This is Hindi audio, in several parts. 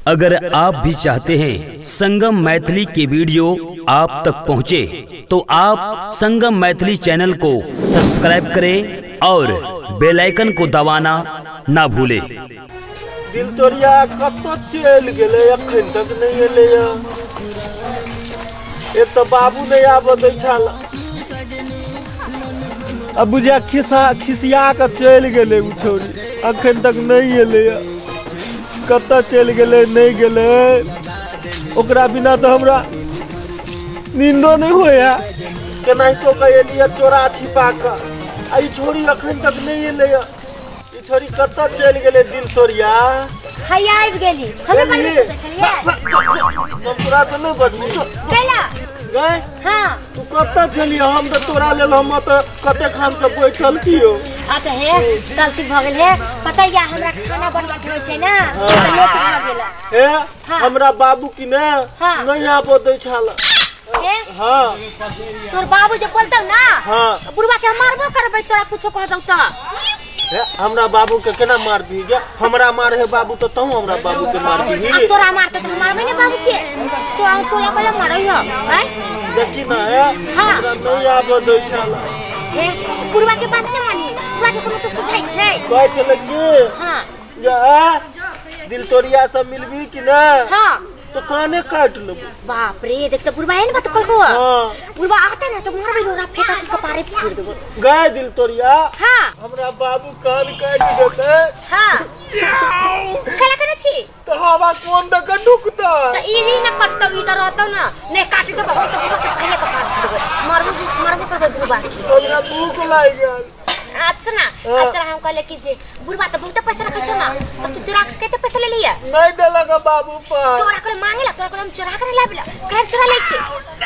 अगर आप भी चाहते हैं संगम मैथिली के वीडियो आप तक पहुंचे, तो आप संगम मैथिली चैनल को सब्सक्राइब करें और बेल आइकन को दबाना ना भूलें। दिल तोरिया कतो चल गेले अखन तक नहीं एले। एक तो बाबू नहीं आबे छल, अब बुझा खिसिया के चल गेले उ छोरी, अखन तक नहीं एले। कतो चल गेले नहीं गेले, ओकरा बिना तो हमरा नींदो नहीं होया। केना तो कहलिए चोरा छिपा के आई छोरी अखन तक नहीं एले। ई छोरी कतो चल गेले दिल तोरिया? हाय आबि गेली, हमें बने हम पूरा तो नहीं बदली केला गए। हां तू कतो चली? हम तो तोरा लेल हम तो कते खान से बैठल छियो। अच्छा हे गलती भ गेल है, पता या हमरा खाना बनवा के होय छै ना, तो लेट भ गेल हे हमरा बाबू की ने नहीं आबो दै छल। हे हां तोर बाबू जे बोलतौ ना, हां बुढ़वा के मारबो करबै, तोरा कुछो कह दौ त हमरा बाबू के केना मार दी गे? हमरा मार है बाबू तो तू हमरा बाबू के मार दी। अब तोरा मारते तो मारबै ने बाबू के, तो तोला कोला मारै हो हैं? देखी ना है हमरा नहीं आबो दै छल। हे बुढ़वा के बात न मानी, बुढ़वा के कोनो तो सुझाई छै कहै छल कि हां या दिल तोरिया से मिलबी कि ना? हां तो काने काट लेबो। बाप रे, देख तो बुढ़वा है ना बात कलको। हां बुढ़वा आता ना तो मारबै, रोरा फेंका के कपारे फोड़ देबो। गए दिल तोरिया हां हमरा बाबू कान काट देते। हां कला करे छी तो हवा कोन द के ढुकता? तो ई न कटतो, ई त रहतो ना, ने काट के बहुत तो पहले कपार फोड़ देबो। मारबो करबै बुढ़वा के। हमरा भूख लाग गेल। अच्छा ना, अब हम कहले कि जे बुढ़वा तो बहुत पैसा रखै छ ना, तो तू चोरा के कते पैसा ले लिया? नहीं देलक बाबू पर। तोरा को मांगेला, तोरा को हम चोरा के लाबिला, कहे चोरा ले छी।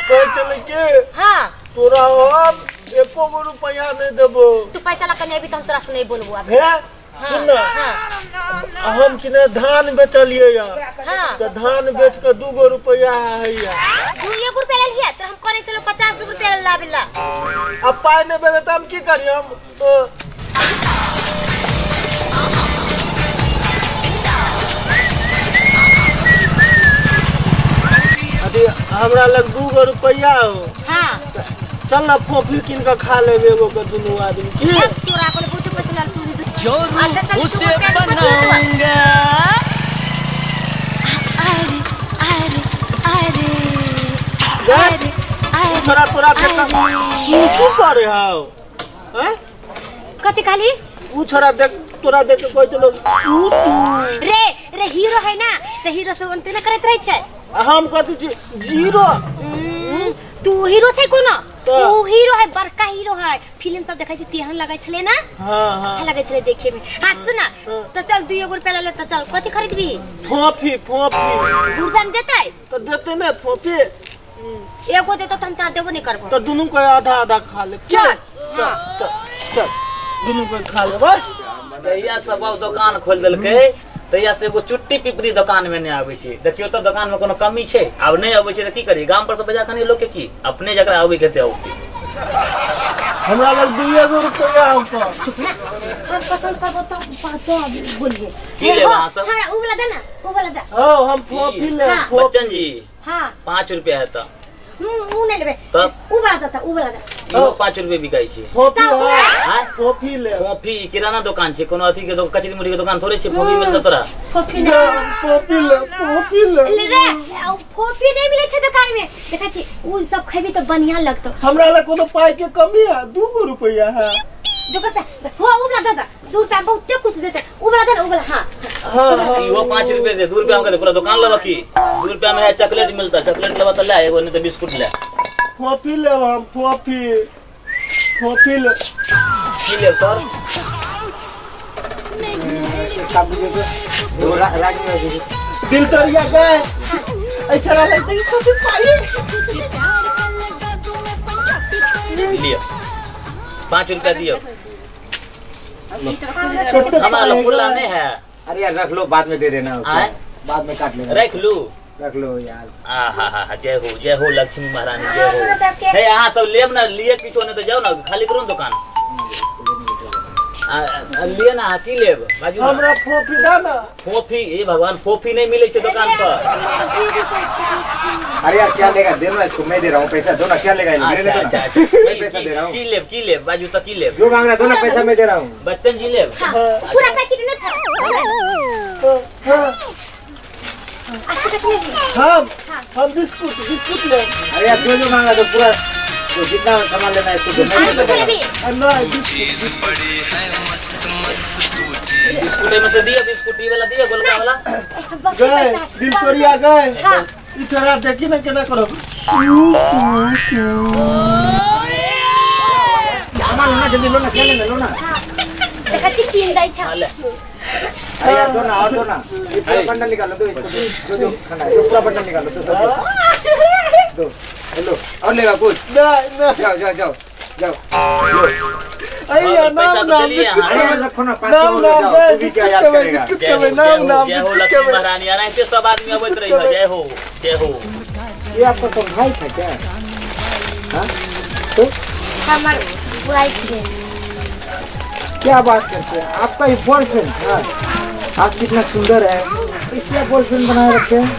कह चल के हां तोरा हम एको रुपया नहीं देबो। तू पैसा ला के नहीं भी तो हम तोरा से नहीं बोलबो। अब हे सुन ना, हम किने धान बेचलिए या, तो धान बेच के 2 रुपया है या। 2 रुपया ले लिया तो हम कहने चलो 50 रुपया लाबिला। अब पाई नहीं बेले तो हम की करी? हम अरे हमरा लग 2 रुपया हो। हां चल ना फोफी किन के खा लेबे एगो के दुनू आदमी की। तोरा को बहुत पैसा ला, तू जोरू उसे बनाऊंगा। तोरा कितना की करे हाउ? हैं कथि खाली उ छोरा देख, तोरा देख के कोई चलो रे हीरो है ना, तो हीरो से बनते ना करत रहे छै। हम कथि छी जीरो? तू हीरो छै कोनो? तू हीरो है, बड़का हीरो है। फिल्म सब देखै छी तेहन लगै छले ना। हां अच्छा लगै छले देखे में। हां सुना, तो चल 2 रुपया ले, तो चल कथि खरीदबी? फोफी 2 रुपया में देतै तो देते ना फोफी। एगो देतो तो हम तोरा देबो नहीं करबो। तो दुनू को आधा आधा खा ले। चल चल दुनू को खा ले बस। तैया सब दुकान खोल देलकै, तैया से एगो चुट्टी पिपरी दुकान में नहीं आबै छै। देखियो तो दुकान में कोनो कमी छै? अब नहीं आबै छै तो की करी? गांव पर से बजा कनी लोग के की अपने जकरा आबै केते औती। हमरा लग 2 रुपया होता। हम पसंद करबो तो बात बोलिए। की लेबा सब? हां उ वाला दे ना, उ वाला दे। हां हम फोफी ले। बच्चन जी हां 5 रुपया है तो उ नहीं लेबे, तब उ वाला दे, उ वाला दे। इहो 5 रुपया बिकाई छै। फोफी हां फोफी ले। फोफी किराना दुकान छै, कोनो अथी के कचरी मुड़ी के दुकान थोड़े छै। फोफी मिलत तोरा? कॉफी ले, फोफी ले, फोफी ले। ले रे कॉफी नहीं मिले छै दुकान में। देखै छी उ सब खैबी तो बढ़िया लगतो। हमरा लग कोनो पाई के कमी है? 2 रुपया है। देखो हो उ वाला दे, 2 रुपया बहुत कुछ देते। उ वाला दे, उ वाला। हां इहो 5 रुपया दे। 2 रुपया में पूरा दुकान लेबा की? 2 रुपया में है चॉकलेट मिलता, चॉकलेट लेबा त ले, एगो नहीं तो बिस्कुट ले। फोफी ले हम फोफी ले। की ले सर? दिल तोरिया गए ऐसा लगता है सब पाई। लियो 5 रुपया दियो। हमारा लोग खुला नहीं है। अरे यार रख लो, बाद में दे देना। बाद में काट लेना। रख लू, रख लो यार। जय हो लक्ष्मी महारानी, जय हो। है यहाँ सब लेब ना, लिए पीछो नहीं तो जाओ ना, खाली करो दुकान। लिए ना की लेब बाजू ना। हमरा फोफी दा ना। फोफी ए भगवान फोफी नहीं मिले छे दुकान पर। अरे यार क्या लेगा, दे ना इसको, मैं दे रहा हूँ पैसा, दो ना, क्या लेगा, अच्छा मैं पैसा दे रहा हूँ। की लेब बाजू तो की लेब जो मांग रहा दो ना, पैसा मैं दे रहा हूँ। बच्चन जी लेब पूरा पैकेट नहीं था। हम बिस्कुट ले। अरे यार जो मांगा तो पूरा, तो जितना सामान लेना है इसको दो। बिस्कुट में से दिया, बिस्कुट ये वाला दिया, गोलका वाला गए दिलतोरिया गए। इधर देखी ना केना करो। सामान लो ना, जल्दी लो ना, क्या लेना लो ना। देखा चिकन दाई छा। अरे यार दो ना, और दो ना, ये पूरा बंडल निकालो, दो इसको, जो खाना है, पूरा बंडल निकालो, तो सब दो। हेलो, और लेगा कुछ? जाओ। अरे नाम रखो ना, नाम भी क्या याद करेगा। जय हो लक्ष्मी महारानी। अरे सब आदमी अबैत रही है। जय हो। ये आपको समझाई था क्या? हाँ तो हमार वाइफ है। क्या बात करते हैं, आपका ही बॉयफ्रेंड है। आप कितना सुंदर है, इसलिए बॉयफ्रेंड बनाए रखे हैं।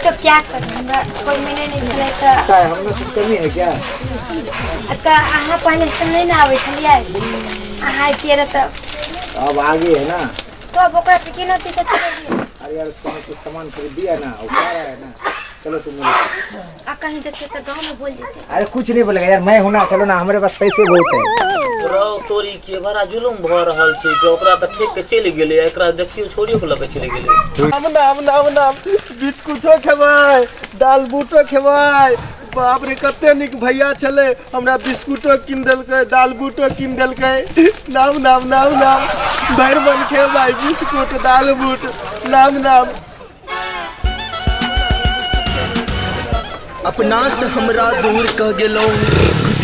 तो क्या करूँगा, कोई मैंने नहीं चले तो। क्या है, हम में कुछ कमी है क्या? तो आहा पहले से नहीं ना आवे छलिए। आहा तेरे तो अब आगे है ना, तो अब ओकरा से की नोटिस चले। अरे यार उसको कुछ सामान खरीद दिया ना, वो कह रहा है ना, चलो तुम मिलो। आ कहीं देखे तो गाँव में बोल देते। अरे कुछ नहीं बोलेगा यार, मैं हूं ना, चलो ना, हमारे पास पैसे बहुत है। रो तोरी के बड़ा जुलुम भ रहल छै कि ओकरा त ठेक के चलि गेलै, एकरा देखियो छोड़ियो के लगे चलि गेलै। नाम बिस्कुटो खेबै, दाल बूटो खेबै। बाप रे कते निक भैया छले, हमरा बिस्कुटो किन देलकै, दाल बूटो किन देलकै। नाम भैर बन खेबै, बिस्कुट दाल बूट। नाम अपना से हमरा दूर क गेलो,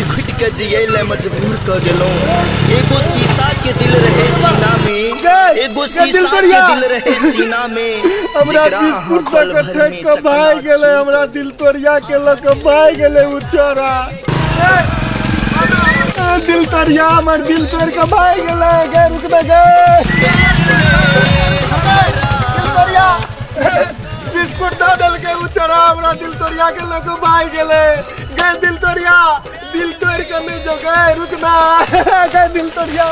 घुट के जिये ले मजबूर क गेलो। एगो शीशा के दिल रहे सीना में, एगो शीशा के दिल रहे सीना में। हमरा बिस्कुट के ठेक के भाग गेले, हमरा दिल तोरिया के लक भाग गेले उचरा। दिल तोरिया हमर दिल तोड़ के भाग गेले। गे रुक बे गे दिल तोरिया बिस्कुट द देलकै उचरा, हमरा दिल तोरिया के लक भाग गेले। गे दिल तोरिया, दिल तोड़ के नहीं जो, गे रुक ना। गे दिल तोरिया।